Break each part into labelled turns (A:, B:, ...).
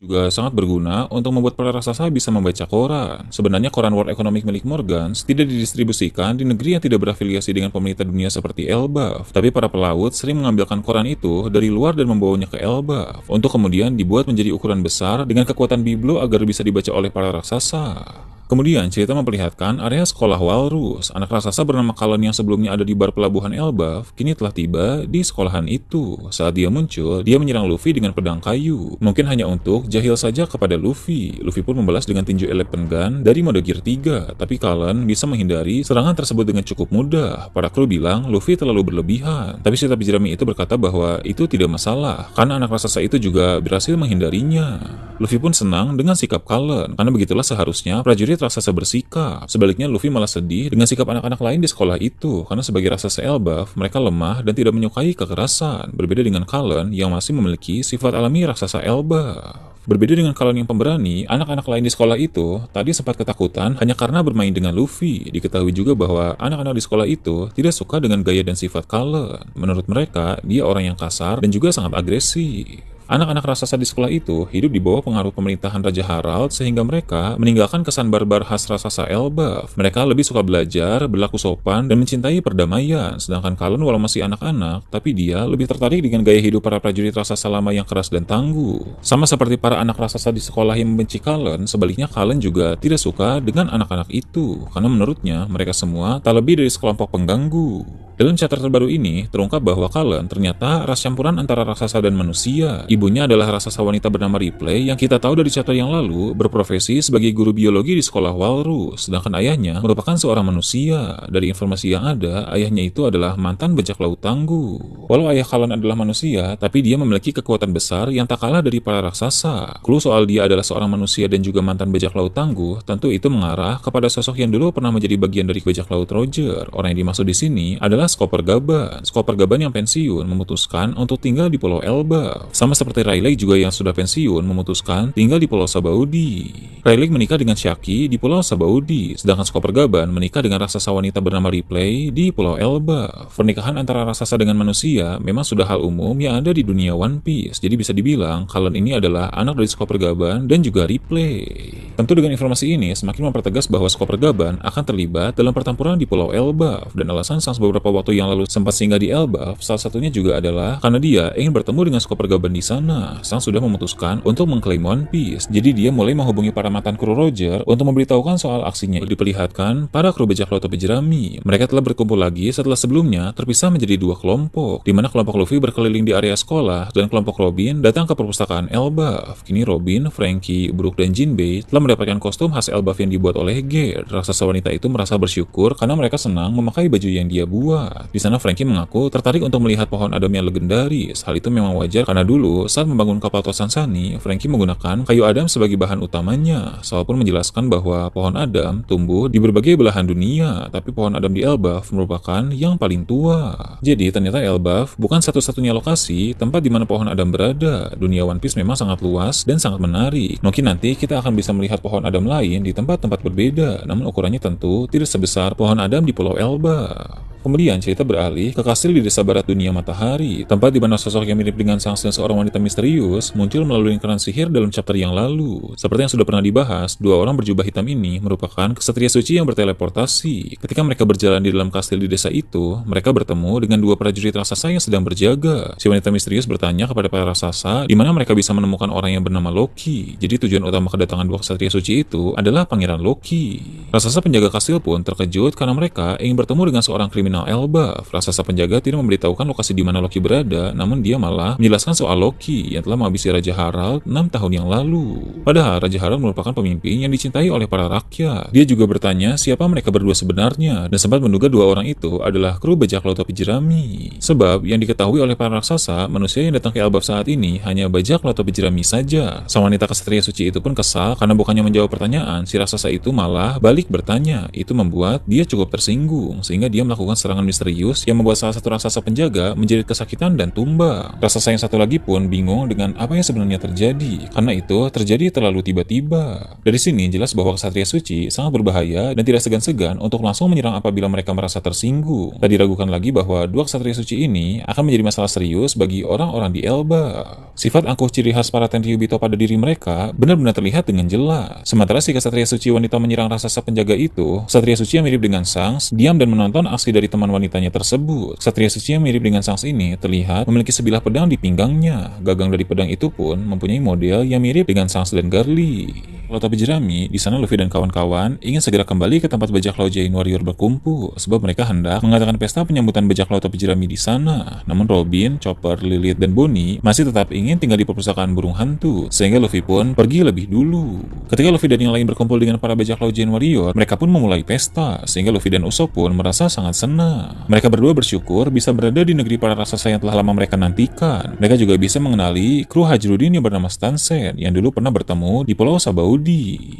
A: juga sangat berguna untuk membuat para raksasa bisa membaca koran. Sebenarnya koran World Economic milik Morgans tidak didistribusikan di negeri yang tidak berafiliasi dengan pemerintah dunia seperti Elbaf, tapi para pelaut sering mengambilkan koran itu dari luar dan membawanya ke Elbaf, untuk kemudian dibuat menjadi ukuran besar dengan kekuatan biblo agar bisa dibaca oleh para raksasa. Kemudian cerita memperlihatkan area sekolah Walrus. Anak raksasa bernama Kalon yang sebelumnya ada di bar pelabuhan Elbaf, kini telah tiba di sekolahan itu. Saat dia muncul, dia menyerang Luffy dengan pedang kayu. Mungkin hanya untuk jahil saja kepada Luffy. Luffy pun membalas dengan tinju Elephant Gun dari mode Gear 3, tapi Kalon bisa menghindari serangan tersebut dengan cukup mudah. Para kru bilang Luffy terlalu berlebihan, tapi si topi jerami itu berkata bahwa itu tidak masalah, karena anak raksasa itu juga berhasil menghindarinya. Luffy pun senang dengan sikap Kalon, karena begitulah seharusnya prajurit raksasa bersikap. Sebaliknya Luffy malah sedih dengan sikap anak-anak lain di sekolah itu, karena sebagai raksasa Elbaf, mereka lemah dan tidak menyukai kekerasan, berbeda dengan Kalon yang masih memiliki sifat alami raksasa Elbaf. Berbeda dengan Kalon yang pemberani, anak-anak lain di sekolah itu tadi sempat ketakutan hanya karena bermain dengan Luffy. Diketahui juga bahwa anak-anak di sekolah itu tidak suka dengan gaya dan sifat Kalon. Menurut mereka, dia orang yang kasar dan juga sangat agresif. Anak-anak raksasa di sekolah itu hidup di bawah pengaruh pemerintahan Raja Harald sehingga mereka meninggalkan kesan barbar khas raksasa Elbaf. Mereka lebih suka belajar, berlaku sopan, dan mencintai perdamaian. Sedangkan Kalon walau masih anak-anak, tapi dia lebih tertarik dengan gaya hidup para prajurit raksasa lama yang keras dan tangguh. Sama seperti para anak raksasa di sekolah yang membenci Kalon, sebaliknya Kalon juga tidak suka dengan anak-anak itu, karena menurutnya mereka semua tak lebih dari sekelompok pengganggu. Dalam chapter terbaru ini, terungkap bahwa Kalon ternyata ras campuran antara raksasa dan manusia. Ibunya adalah raksasa wanita bernama Ripley yang kita tahu dari chapter yang lalu berprofesi sebagai guru biologi di sekolah Walrus, sedangkan ayahnya merupakan seorang manusia. Dari informasi yang ada, ayahnya itu adalah mantan bajak laut tangguh. Walau ayah Kalon adalah manusia, tapi dia memiliki kekuatan besar yang tak kalah dari para raksasa. Clue soal dia adalah seorang manusia dan juga mantan bajak laut tangguh, tentu itu mengarah kepada sosok yang dulu pernah menjadi bagian dari bajak laut Roger. Orang yang dimaksud di sini adalah Skopper Gaban. Skopper Gaban yang pensiun memutuskan untuk tinggal di Pulau Elbaf. Sama seperti Rayleigh juga yang sudah pensiun memutuskan tinggal di Pulau Sabaudi. Rayleigh menikah dengan Shaki di Pulau Sabaudi, sedangkan Skopper Gaban menikah dengan raksasa wanita bernama Ripley di Pulau Elbaf. Pernikahan antara raksasa dengan manusia memang sudah hal umum yang ada di dunia One Piece, jadi bisa dibilang Kalon ini adalah anak dari Skopper Gaban dan juga Ripley. Tentu dengan informasi ini semakin mempertegas bahwa Skopper Gaban akan terlibat dalam pertempuran di Pulau Elbaf, dan alasan Sans beberapa waktu yang lalu sempat singgah di Elbaf salah satunya juga adalah karena dia ingin bertemu dengan Skopper Gaban di sana. Sang sudah memutuskan untuk mengklaim One Piece, jadi dia mulai menghubungi para mantan kru Roger untuk memberitahukan soal aksinya. Diperlihatkan para kru bajak laut topi jerami, mereka telah berkumpul lagi setelah sebelumnya terpisah menjadi dua kelompok, di mana kelompok Luffy berkeliling di area sekolah dan kelompok Robin datang ke perpustakaan Elbaf. Kini Robin, Franky, Brook, dan Jinbei telah mendapatkan kostum khas Elbaf yang dibuat oleh Gear. Raksasa wanita itu merasa bersyukur karena mereka senang memakai baju yang dia buat. Di sana Franky mengaku tertarik untuk melihat pohon Adam yang legendaris. Hal itu memang wajar karena dulu saat membangun kapal Tosan Sunny, Franky menggunakan kayu Adam sebagai bahan utamanya. Saul pun menjelaskan bahwa pohon Adam tumbuh di berbagai belahan dunia, tapi pohon Adam di Elbaf merupakan yang paling tua. Jadi ternyata Elbaf bukan satu-satunya lokasi tempat di mana pohon Adam berada. Dunia One Piece memang sangat luas dan sangat menarik. Mungkin nanti kita akan bisa melihat pohon Adam lain di tempat-tempat berbeda, namun ukurannya tentu tidak sebesar pohon Adam di Pulau Elbaf. Kemudian cerita beralih ke kastil di desa barat dunia matahari, tempat di mana sosok yang mirip dengan Sans dan seorang wanita misterius muncul melalui lingkaran sihir dalam chapter yang lalu. Seperti yang sudah pernah dibahas, dua orang berjubah hitam ini merupakan kesatria suci yang berteleportasi. Ketika mereka berjalan di dalam kastil di desa itu, mereka bertemu dengan dua prajurit raksasa yang sedang berjaga. Si wanita misterius bertanya kepada para raksasa di mana mereka bisa menemukan orang yang bernama Loki. Jadi tujuan utama kedatangan dua kesatria suci itu adalah Pangeran Loki. Raksasa penjaga kastil pun terkejut karena mereka ingin bertemu dengan seorang kriminal Elbaf. Raksasa penjaga tidak memberitahukan lokasi di mana Loki berada, namun dia malah menjelaskan soal Loki yang telah menghabisi Raja Harald 6 tahun yang lalu. Padahal Raja Harald merupakan pemimpin yang dicintai oleh para rakyat. Dia juga bertanya siapa mereka berdua sebenarnya, dan sempat menduga dua orang itu adalah kru bajak laut topi jerami. Sebab yang diketahui oleh para raksasa, manusia yang datang ke Elbaf saat ini hanya bajak laut topi jerami saja. Sang wanita kesatria suci itu pun kesal karena bukannya menjawab pertanyaan, si raksasa itu malah balik bertanya. Itu membuat dia cukup tersinggung, sehingga dia melakukan serangan misterius yang membuat salah satu raksasa penjaga menjerit kesakitan dan tumbang. Raksasa yang satu lagi pun bingung dengan apa yang sebenarnya terjadi, karena itu terjadi terlalu tiba-tiba. Dari sini jelas bahwa Ksatria Suci sangat berbahaya dan tidak segan-segan untuk langsung menyerang apabila mereka merasa tersinggung. Tak diragukan lagi bahwa dua Ksatria Suci ini akan menjadi masalah serius bagi orang-orang di Elbaf. Sifat angkuh ciri khas para Tenryubito pada diri mereka benar-benar terlihat dengan jelas. Sementara si Ksatria Suci wanita menyerang raksasa penjaga itu, Ksatria Suci yang mirip dengan Sangs diam dan menonton aksi dari teman wanitanya tersebut. Ksatria Suci yang mirip dengan Sangs ini terlihat memiliki sebilah pedang di pinggangnya. Gagang dari pedang itu pun mempunyai model yang mirip dengan Sangs dan Garly. Kalau topi jerami, di sana Luffy dan kawan-kawan ingin segera kembali ke tempat bajak laut Giant Warrior berkumpul, sebab mereka hendak mengadakan pesta penyambutan bajak laut topi jerami di sana. Namun Robin, Chopper, Lilith, dan Bonnie masih tetap ingin tinggal di perpustakaan burung hantu, sehingga Luffy pun pergi lebih dulu. Ketika Luffy dan yang lain berkumpul dengan para bajak laut Giant Warrior, mereka pun memulai pesta, sehingga Luffy dan Usopp pun merasa sangat senang. Mereka berdua bersyukur bisa berada di negeri para raksasa yang telah lama mereka nantikan. Mereka juga bisa mengenali kru Hajrudin yang bernama Stansen, yang dulu pernah bertemu di Pulau Sabaudi.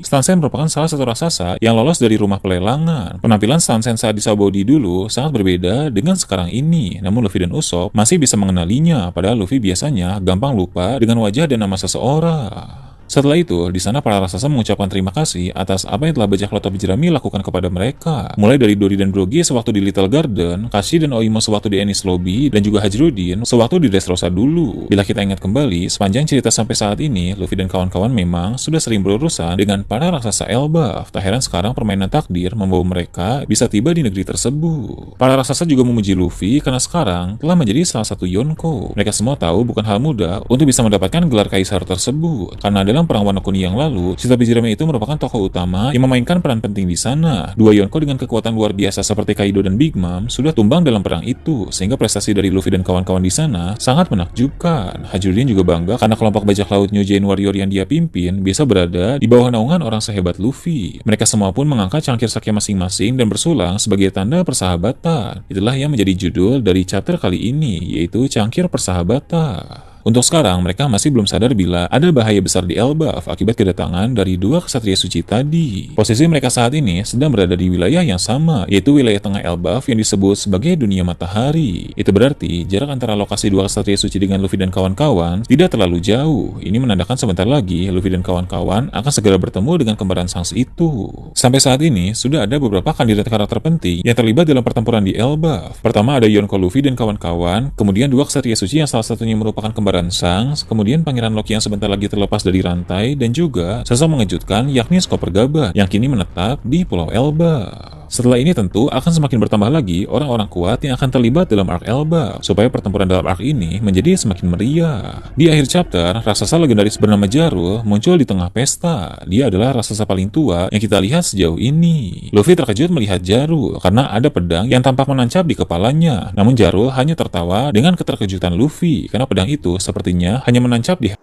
A: Stansen merupakan salah satu raksasa yang lolos dari rumah pelelangan. Penampilan Stansen saat di Sabaudi dulu sangat berbeda dengan sekarang ini, namun Luffy dan Usopp masih bisa mengenalinya, padahal Luffy biasanya gampang lupa dengan wajah dan nama seseorang. Setelah itu, di sana para raksasa mengucapkan terima kasih atas apa yang telah bajak laut topi jerami lakukan kepada mereka. Mulai dari Dori dan Brogy sewaktu di Little Garden, Kashi dan Oimo sewaktu di Enies Lobby, dan juga Hajrudin sewaktu di Dressrosa dulu. Bila kita ingat kembali, sepanjang cerita sampai saat ini, Luffy dan kawan-kawan memang sudah sering berurusan dengan para raksasa Elbaf. Tak heran sekarang permainan takdir membawa mereka bisa tiba di negeri tersebut. Para raksasa juga memuji Luffy karena sekarang telah menjadi salah satu Yonko. Mereka semua tahu bukan hal mudah untuk bisa mendapatkan gelar kaisar tersebut, karena dalam perang Wano Kuni yang lalu, si topi jerami itu merupakan tokoh utama yang memainkan peran penting di sana. Dua Yonko dengan kekuatan luar biasa seperti Kaido dan Big Mom sudah tumbang dalam perang itu, sehingga prestasi dari Luffy dan kawan-kawan di sana sangat menakjubkan. Hajrudin juga bangga karena kelompok bajak laut New Giant Warrior yang dia pimpin bisa berada di bawah naungan orang sehebat Luffy. Mereka semua pun mengangkat cangkir sake masing-masing dan bersulang sebagai tanda persahabatan. Itulah yang menjadi judul dari chapter kali ini, yaitu Cangkir Persahabatan. Untuk sekarang, mereka masih belum sadar bila ada bahaya besar di Elbaf akibat kedatangan dari dua Ksatria Suci tadi. Posisi mereka saat ini sedang berada di wilayah yang sama, yaitu wilayah tengah Elbaf yang disebut sebagai dunia matahari. Itu berarti jarak antara lokasi dua Ksatria Suci dengan Luffy dan kawan-kawan tidak terlalu jauh. Ini menandakan sebentar lagi Luffy dan kawan-kawan akan segera bertemu dengan kembaran Sangs itu. Sampai saat ini, sudah ada beberapa kandidat karakter penting yang terlibat dalam pertempuran di Elbaf. Pertama ada Yonko Luffy dan kawan-kawan, kemudian dua Ksatria Suci yang salah satunya merupakan kembaran Sangs, kemudian Pangeran Loki yang sebentar lagi terlepas dari rantai, dan juga sosok mengejutkan yakni Chopper Gaban yang kini menetap di Pulau Elbaf. Setelah ini tentu akan semakin bertambah lagi orang-orang kuat yang akan terlibat dalam arc Elbaf, supaya pertempuran dalam arc ini menjadi semakin meriah. Di akhir chapter, raksasa legendaris bernama Jarul muncul di tengah pesta. Dia adalah raksasa paling tua yang kita lihat sejauh ini. Luffy terkejut melihat Jarul karena ada pedang yang tampak menancap di kepalanya. Namun Jarul hanya tertawa dengan keterkejutan Luffy karena pedang itu sepertinya hanya menancap di